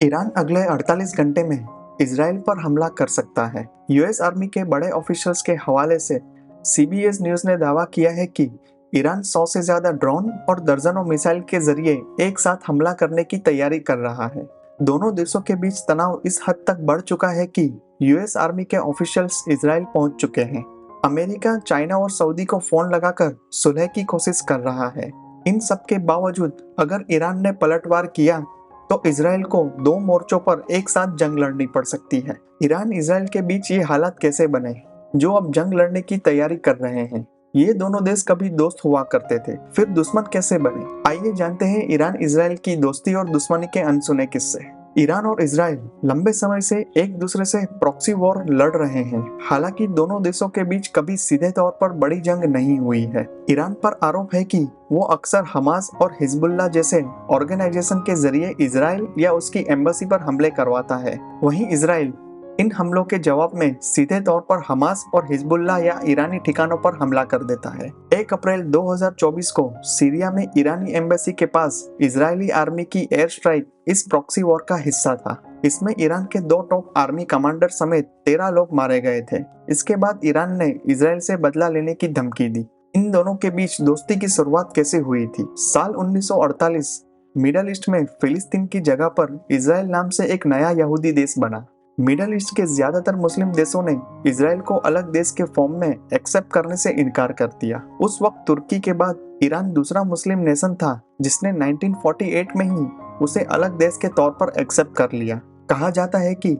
Iran अगले 48 घंटे में इजराइल पर हमला कर सकता है। यूएस आर्मी के बड़े ऑफिशियल्स के हवाले से सीबीएस न्यूज ने दावा किया है कि ईरान 100 से ज्यादा ड्रोन और दर्जनों मिसाइल के जरिए एक साथ हमला करने की तैयारी कर रहा है। दोनों देशों के बीच तनाव इस हद तक बढ़ चुका है कि यूएस आर्मी के ऑफिशियल्स इजराइल पहुंच चुके हैं। अमेरिका, चाइना और सऊदी को फोन लगाकर सुलह की कोशिश कर रहा है। इन सब के बावजूद अगर ईरान ने पलटवार किया तो इजराइल को दो मोर्चों पर एक साथ जंग लड़नी पड़ सकती है। ईरान इजराइल के बीच ये हालात कैसे बने जो अब जंग लड़ने की तैयारी कर रहे हैं? ये दोनों देश कभी दोस्त हुआ करते थे, फिर दुश्मन कैसे बने? आइए जानते हैं ईरान इजराइल की दोस्ती और दुश्मनी के अनसुने किस्से। ईरान और इजराइल लंबे समय से एक दूसरे से प्रॉक्सी वॉर लड़ रहे हैं। हालांकि दोनों देशों के बीच कभी सीधे तौर पर बड़ी जंग नहीं हुई है। ईरान पर आरोप है कि वो अक्सर हमास और हिजबुल्लाह जैसे ऑर्गेनाइजेशन के जरिए इजराइल या उसकी एम्बेसी पर हमले करवाता है। वहीं इजराइल इन हमलों के जवाब में सीधे तौर पर हमास और हिजबुल्लाह या ईरानी ठिकानों पर हमला कर देता है। 1 अप्रैल 2024 को सीरिया में ईरानी एम्बेसी के पास इजरायली आर्मी की एयर स्ट्राइक इस प्रॉक्सी वॉर का हिस्सा था। इसमें ईरान के 2 टॉप आर्मी कमांडर समेत 13 लोग मारे गए थे। इसके बाद ईरान ने इजराइल से बदला लेने की धमकी दी। इन दोनों के बीच दोस्ती की शुरुआत कैसे हुई थी? साल 1948 मिडल ईस्ट में फिलिस्तीन की जगह पर इजराइल नाम से एक नया यहूदी देश बना। मिडल ईस्ट के ज्यादातर मुस्लिम देशों ने इजराइल को अलग देश के फॉर्म में एक्सेप्ट करने से इनकार कर दिया। उस वक्त तुर्की के बाद ईरान दूसरा मुस्लिम नेशन था जिसने 1948 में ही उसे अलग देश के तौर पर एक्सेप्ट कर लिया। कहा जाता है कि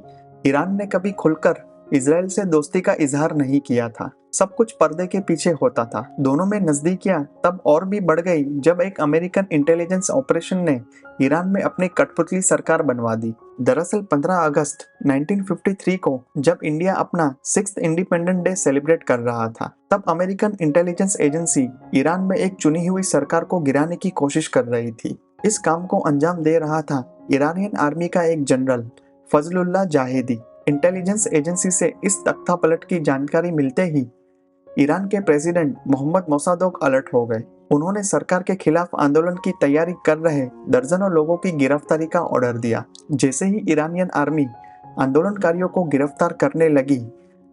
ईरान ने कभी खुलकर इजराइल से दोस्ती का इजहार नहीं किया था। सब कुछ पर्दे के पीछे होता था। दोनों में नजदीकियां तब और भी बढ़ गई जब एक अमेरिकन इंटेलिजेंस ऑपरेशन ने ईरान में अपनी कठपुतली सरकार बनवा दी। दरअसल 15 अगस्त 1953 को जब इंडिया अपना 6th इंडिपेंडेंट डे सेलिब्रेट कर रहा था, तब अमेरिकन इंटेलिजेंस एजेंसी ईरान में एक चुनी हुई सरकार को गिराने की कोशिश कर रही थी। इस काम को अंजाम दे रहा था ईरानियन आर्मी का एक जनरल फजलुल्लाह जाहिदी। इंटेलिजेंस एजेंसी से इस तख्तापलट की जानकारी मिलते ही ईरान के प्रेसिडेंट मोहम्मद मोसादेक अलर्ट हो गए। उन्होंने सरकार के खिलाफ आंदोलन की तैयारी कर रहे दर्जनों लोगों की गिरफ्तारी का ऑर्डर दिया। जैसे ही ईरानियन आर्मी आंदोलनकारियों को गिरफ्तार करने लगी,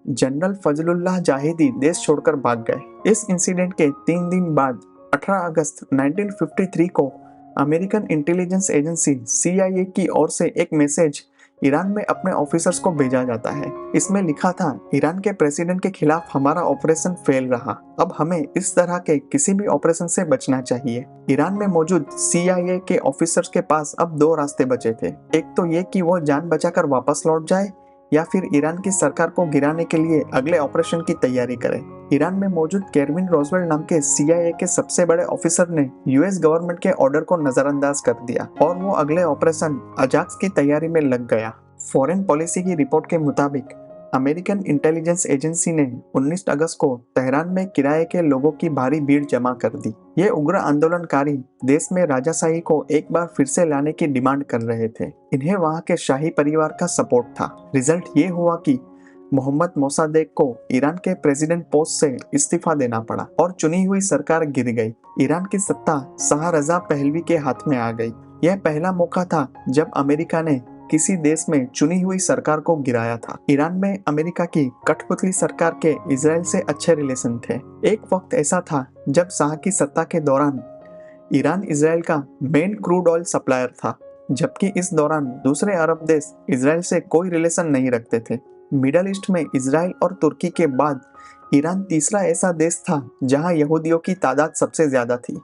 जनरल फजलुल्लाह जाहिदी देश छोड़कर भाग गए। इस इंसिडेंट के 3 दिन बाद 18 अगस्त 1953 को अमेरिकन इंटेलिजेंस एजेंसी CIA की ओर से एक मैसेज ईरान में अपने ऑफिसर्स को भेजा जाता है। इसमें लिखा था, ईरान के प्रेसिडेंट के खिलाफ हमारा ऑपरेशन फेल रहा। अब हमें इस तरह के किसी भी ऑपरेशन से बचना चाहिए। ईरान में मौजूद CIA के ऑफिसर्स के पास अब 2 रास्ते बचे थे। एक तो ये कि वो जान बचाकर वापस लौट जाए या फिर ईरान की सरकार को गिराने के लिए अगले ऑपरेशन की तैयारी करें। ईरान में मौजूद केविन रोजवेल्ट नाम के CIA के सबसे बड़े ऑफिसर ने यूएस गवर्नमेंट के ऑर्डर को नजरअंदाज कर दिया और वो अगले ऑपरेशन अजाक्स की तैयारी में लग गया। फॉरेन पॉलिसी की रिपोर्ट के मुताबिक अमेरिकन इंटेलिजेंस एजेंसी ने 19 अगस्त को तेहरान में किराए के लोगों की भारी भीड़ जमा कर दी। ये उग्र आंदोलनकारी देश में राजाशाही को एक बार फिर से लाने की डिमांड कर रहे थे। इन्हें वहां के शाही परिवार का सपोर्ट था। रिजल्ट ये हुआ कि मोहम्मद मोसादेक को ईरान के प्रेसिडेंट पोस्ट से इस्तीफा देना पड़ा और चुनी हुई सरकार गिर गई। ईरान की सत्ता शाह रजा पहलवी के हाथ में आ गई। यह पहला मौका था जब अमेरिका ने किसी देश में चुनी हुई सरकार को गिराया था। ईरान में अमेरिका की कठपुतली सरकार के इजराइल से अच्छे रिलेशन थे। एक वक्त ऐसा था जब शाह की सत्ता के दौरान ईरान इजराइल का मेन क्रूड ऑयल सप्लायर था, जबकि इस दौरान दूसरे अरब देश इजराइल से कोई रिलेशन नहीं रखते थे। मिडल ईस्ट में इजराइल और तुर्की के बाद ईरान तीसरा ऐसा देश था जहां यहूदियों की तादाद सबसे ज्यादा थी।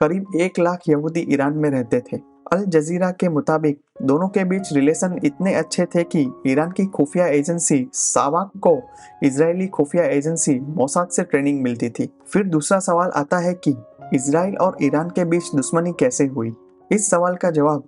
करीब 1 लाख यहूदी ईरान में रहते थे। अल जजीरा के मुताबिक दोनों के बीच रिलेशन इतने अच्छे थे कि ईरान की खुफिया एजेंसी सावाक को इजरायली खुफिया एजेंसी मोसाद से ट्रेनिंग मिलती थी। फिर दूसरा सवाल आता है कि इजराइल और ईरान के बीच दुश्मनी कैसे हुई? इस सवाल का जवाब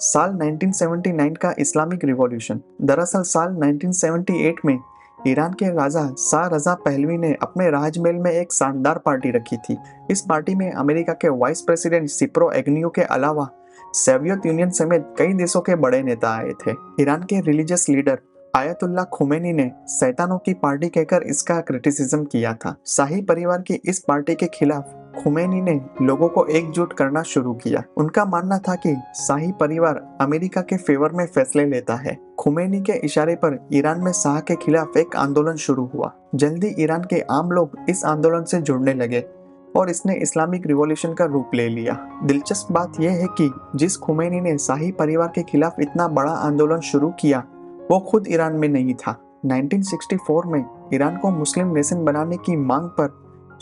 साल 1979 का इस्लामिक रिवॉल्यूशन। दरअसल साल 1978 में ईरान के राजा शाह रजा पहलवी ने अपने राजमहल में एक शानदार पार्टी रखी थी। इस पार्टी में अमेरिका के वाइस प्रेसिडेंट सिप्रो एग्न्यू के अलावा सोवियत यूनियन समेत कई देशों के बड़े नेता आए थे। ईरान के रिलीजियस लीडर आयतुल्ला खुमैनी ने शैतानों की पार्टी कहकर इसका क्रिटिसिज्म किया था। शाही परिवार की इस पार्टी के खिलाफ खुमैनी ने लोगों को एकजुट करना शुरू किया। उनका मानना था कि शाही परिवार अमेरिका के फेवर में फैसले लेता है। खुमैनी के इशारे पर ईरान में शाह के खिलाफ एक आंदोलन शुरू हुआ। जल्दी ईरान के आम लोग इस आंदोलन से जुड़ने लगे और इसने इस्लामिक रिवॉल्यूशन का रूप ले लिया। दिलचस्प बात यह है कि जिस खुमैनी ने शाही परिवार के खिलाफ इतना बड़ा आंदोलन शुरू किया वो खुद ईरान में नहीं था। 1964 में ईरान को मुस्लिम नेशन बनाने की मांग पर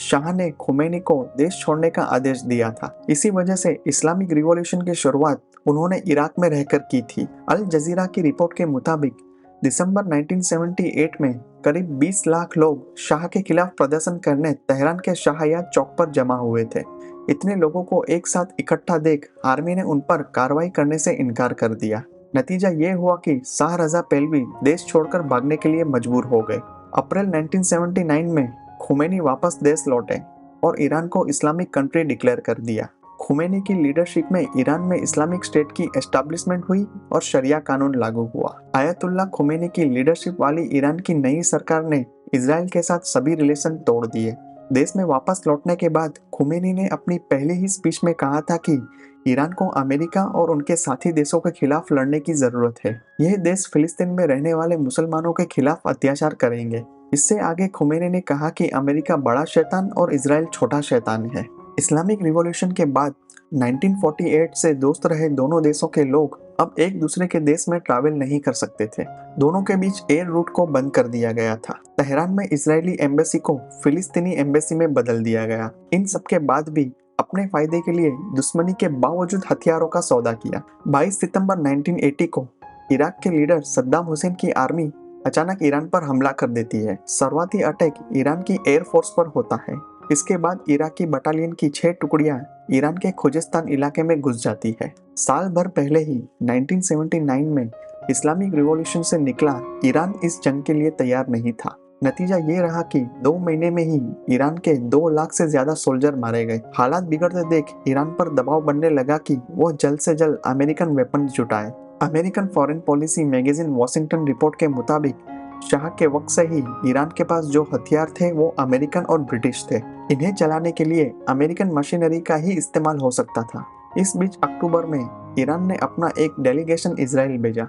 शाह ने खुमैनी को देश छोड़ने का आदेश दिया था। इसी वजह से इस्लामिक रिवॉल्यूशन की शुरुआत उन्होंने इराक में रहकर की थी। अल जजीरा की रिपोर्ट के मुताबिक दिसंबर 1978 में करीब 20 लाख लोग शाह के खिलाफ प्रदर्शन करने तेहरान के शाहयाद चौक पर जमा हुए थे। इतने लोगों को एक साथ इकट्ठा देख आर्मी ने उन पर कार्रवाई करने से इनकार कर दिया। नतीजा ये हुआ कि शाह रजा पहलवी देश छोड़कर भागने के लिए मजबूर हो गए। अप्रैल 1979 में खुमैनी वापस देश लौटे और ईरान को इस्लामिक कंट्री डिक्लेयर कर दिया। खुमैनी की लीडरशिप में ईरान में इस्लामिक स्टेट की एस्टैब्लिशमेंट हुई और शरिया कानून लागू हुआ। आयतुल्ला खुमैनी की लीडरशिप वाली ईरान की नई सरकार ने इजराइल के साथ सभी रिलेशन तोड़ दिए। देश में वापस लौटने के बाद खुमैनी ने अपनी पहली ही स्पीच में कहा था कि ईरान को अमेरिका और उनके साथी देशों के खिलाफ लड़ने की जरूरत है। यह देश फिलिस्तीन में रहने वाले मुसलमानों के खिलाफ अत्याचार करेंगे। इससे आगे खुमैनी ने कहा कि अमेरिका बड़ा शैतान और इजराइल छोटा शैतान है। इस्लामिक रिवॉल्यूशन के बाद 1948 से दोस्त रहे दोनों देशों के लोग अब एक दूसरे के देश में ट्रैवल नहीं कर सकते थे। दोनों के बीच एयर रूट को बंद कर दिया गया था। तेहरान में इजरायली एम्बेसी को फिलिस्तीनी एम्बेसी में बदल दिया गया। इन सब के बाद भी अपने फायदे के लिए दुश्मनी के बावजूद हथियारों का सौदा किया। 22 सितंबर 1980 को इराक के लीडर सद्दाम हुसैन की आर्मी अचानक ईरान पर हमला कर देती है। शुरुआती अटैक ईरान की एयरफोर्स पर होता है। इसके बाद इराकी बटालियन की 6 टुकड़ियां ईरान के खुजेस्तान इलाके में घुस जाती है। साल भर पहले ही 1979 में इस्लामिक रिवॉल्यूशन से निकला ईरान इस जंग के लिए तैयार नहीं था। नतीजा ये रहा कि 2 महीने में ही ईरान के 2 लाख से ज्यादा सोल्जर मारे गए। हालात बिगड़ते देख ईरान पर दबाव बनने लगा कि वो जल्द से जल्द अमेरिकन वेपन जुटाए। American foreign policy magazine Washington report के मुताबिक शाह के वक्त से ही ईरान के पास जो हथियार थे वो अमेरिकन और ब्रिटिश थे। इन्हें चलाने के लिए अमेरिकन मशीनरी का ही इस्तेमाल हो सकता था। इस बीच अक्टूबर में ईरान ने अपना एक डेलीगेशन इजराइल भेजा,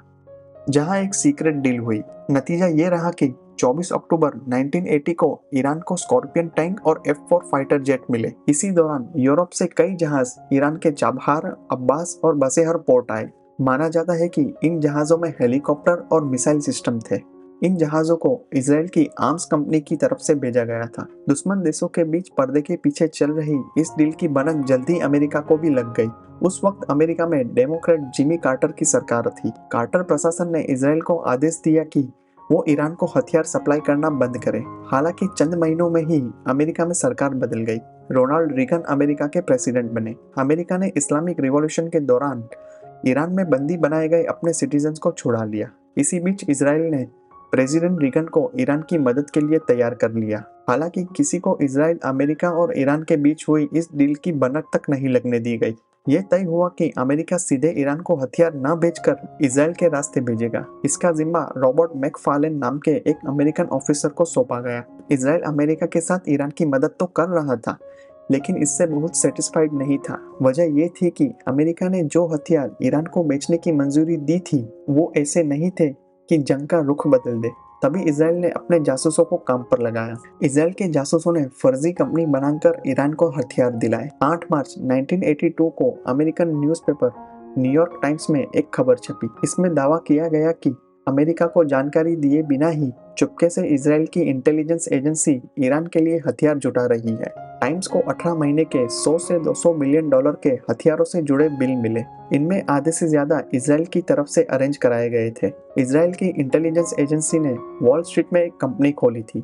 जहां एक सीक्रेट डील हुई। नतीजा ये रहा कि 24 अक्टूबर 1980 को ईरान को स्कॉर्पियन टैंक और F-4 फाइटर जेट मिले। इसी दौरान यूरोप से कई जहाज ईरान के चाबहार, अब्बास और बसेहर पोर्ट आए। माना जाता है कि इन जहाजों में हेलीकॉप्टर और मिसाइल सिस्टम थे। इन जहाजों को इजराइल की आर्म्स कंपनी की तरफ से भेजा गया था। दुश्मन देशों के बीच पर्दे के पीछे चल रही इस डील की भनक जल्दी अमेरिका को भी लग गई। उस वक्त अमेरिका में डेमोक्रेट जिमी कार्टर की सरकार थी। कार्टर प्रशासन ने इजराइल को आदेश दिया कि वो ईरान को हथियार सप्लाई करना बंद करे। हालांकि चंद महीनों में ही अमेरिका में सरकार बदल गई। रोनाल्ड रीगन अमेरिका के प्रेसिडेंट बने। अमेरिका ने इस्लामिक रिवॉल्यूशन के दौरान ईरान में बंदी बनाए गए अपने सिटीजन्स को छुड़ा लिया। इसी बीच इजराइल ने प्रेसिडेंट रीगन को ईरान की मदद के लिए तैयार कर लिया। हालांकि किसी को इजराइल, अमेरिका और ईरान के बीच हुई इस डील की भनक तक नहीं लगने दी गई। ये तय हुआ कि अमेरिका सीधे ईरान को हथियार न भेजकर इजराइल के रास्ते भेजेगा। इसका जिम्मा रॉबर्ट मैकफार्लेन नाम के एक अमेरिकन ऑफिसर को सौंपा गया। इजराइल अमेरिका के साथ ईरान की मदद तो कर रहा था, लेकिन इससे बहुत सेटिस्फाइड नहीं था। वजह यह थी कि अमेरिका ने जो हथियार ईरान को बेचने की मंजूरी दी थी वो ऐसे नहीं थे कि जंग का रुख बदल दे। तभी इजराइल ने अपने जासूसों को काम पर लगाया। इजराइल के जासूसों ने फर्जी कंपनी बनाकर ईरान को हथियार दिलाए। 8 मार्च 1982 को अमेरिकन न्यूज़पेपर न्यूयॉर्क टाइम्स में एक खबर छपी। इसमें दावा किया गया कि अमेरिका को जानकारी दिए बिना ही चुपके से इजराइल की इंटेलिजेंस एजेंसी ईरान के लिए हथियार जुटा रही है। टाइम्स को 18 महीने के 100 से 200 मिलियन डॉलर के हथियारों से जुड़े बिल मिले। इनमें आधे से ज्यादा इजराइल की तरफ से अरेंज कराए गए थे। इजराइल की इंटेलिजेंस एजेंसी ने वॉल स्ट्रीट में एक कंपनी खोली थी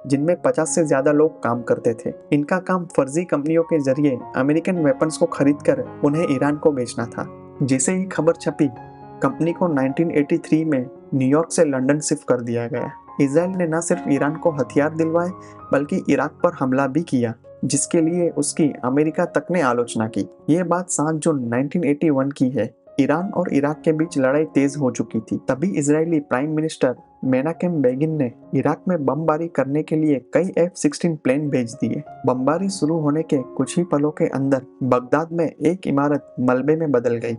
जिनमें 50 से ज्यादा लोग काम करते थे। इनका काम फर्जी कंपनियों के जरिए अमेरिकन वेपन्स को खरीदकर उन्हें ईरान को बेचना था। जैसे ही खबर छपी, कंपनी को 1983 में न्यूयॉर्क से लंदन शिफ्ट कर दिया गया। इजराइल ने न सिर्फ ईरान को हथियार दिलवाए बल्कि इराक पर हमला भी किया, जिसके लिए उसकी अमेरिका तक ने आलोचना की। ये बात 7 जून 1981 की है। ईरान और इराक के बीच लड़ाई तेज हो चुकी थी। तभी Israeli prime minister Menachem begin ने इराक में बमबारी करने के लिए कई F-16 प्लेन भेज दिए। बमबारी शुरू होने के कुछ ही पलों के अंदर बगदाद में एक इमारत मलबे में बदल गई।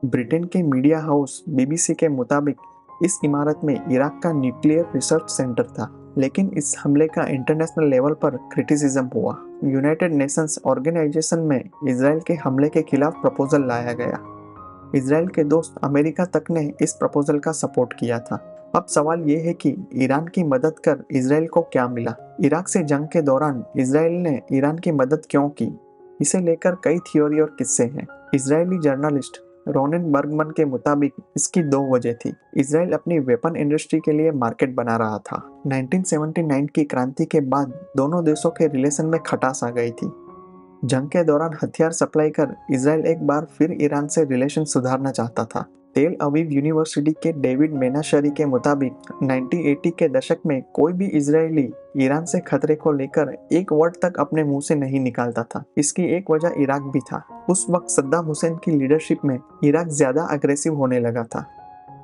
ब्रिटेन के मीडिया हाउस BBC के मुताबिक इस इमारत में इराक का न्यूक्लियर रिसर्च सेंटर था, लेकिन इस हमले का इंटरनेशनल लेवल पर क्रिटिसिज्म हुआ। यूनाइटेड नेशंस ऑर्गेनाइजेशन में इजराइल के हमले के खिलाफ प्रपोजल लाया गया। इजराइल के दोस्त अमेरिका तक ने इस प्रपोजल का सपोर्ट किया था। अब सवाल ये है कि ईरान की मदद कर इजराइल को क्या मिला? इराक से जंग के दौरान इजराइल ने ईरान की मदद क्यों की? इसे लेकर कई थ्योरी और किस्से हैं। इजरायली जर्नलिस्ट रोनेन बर्गमन के मुताबिक इसकी दो वजह थी। इजराइल अपनी वेपन इंडस्ट्री के लिए मार्केट बना रहा था। 1979 की क्रांति के बाद दोनों देशों के रिलेशन में खटास आ गई थी। जंग के दौरान हथियार सप्लाई कर इजराइल एक बार फिर ईरान से रिलेशन सुधारना चाहता था। तेल अवीव यूनिवर्सिटी के डेविड मेनाशरी के मुताबिक 1980 के दशक में कोई भी इजरायली ईरान से खतरे को लेकर एक वर्ड तक अपने मुंह से नहीं निकालता था। इसकी एक वजह इराक भी था। उस वक्त सद्दाम हुसैन की लीडरशिप में इराक ज्यादा अग्रेसिव होने लगा था।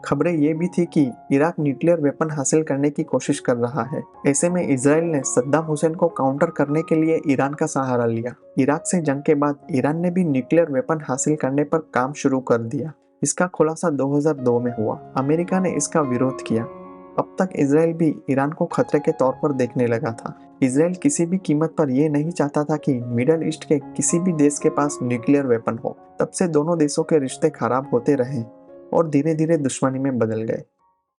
खबरें ये भी थी कि इराक न्यूक्लियर वेपन हासिल करने की कोशिश कर रहा है। ऐसे में इजराइल ने सद्दाम हुसैन को काउंटर करने के लिए ईरान का सहारा लिया। इराक से जंग के बाद ईरान ने भी न्यूक्लियर वेपन हासिल करने पर काम शुरू कर दिया। इसका खुलासा 2002 में हुआ। अमेरिका ने इसका विरोध किया। अब तक इजराइल भी ईरान को खतरे के तौर पर देखने लगा था। इजराइल किसी भी कीमत पर यह नहीं चाहता था कि मिडल ईस्ट के किसी भी देश के पास न्यूक्लियर वेपन हो। तब से दोनों देशों के रिश्ते खराब होते रहे और धीरे धीरे दुश्मनी में बदल गए।